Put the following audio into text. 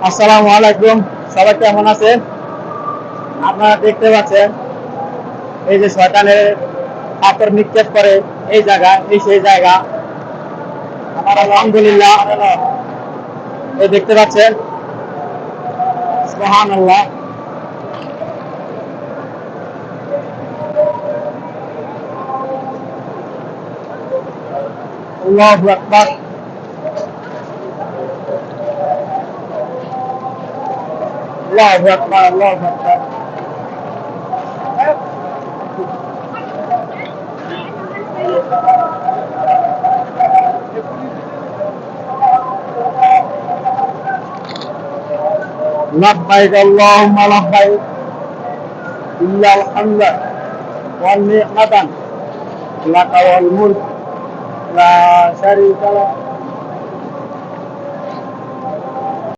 আসসালামু আলাইকুম, সবাই কেমন আছেন? আপনারা দেখতে পাচ্ছেন এই যে শয়তানের পাথর নিক্ষেপ করে এই জায়গা, এই সেই জায়গা। আলহামদুলিল্লাহ, এই দেখতে পাচ্ছেন, সুবহানাল্লাহ। আল্লাহু আকবার, আল্লাহু আকবার, আল্লাহু আকবার। লাব্বাইক আল্লাহুম্মা লাব্বাইক, ইন্নাল হামদা ওয়ান নি'মাতান লাকা ওয়াল মুলক লা শারীকা লাক।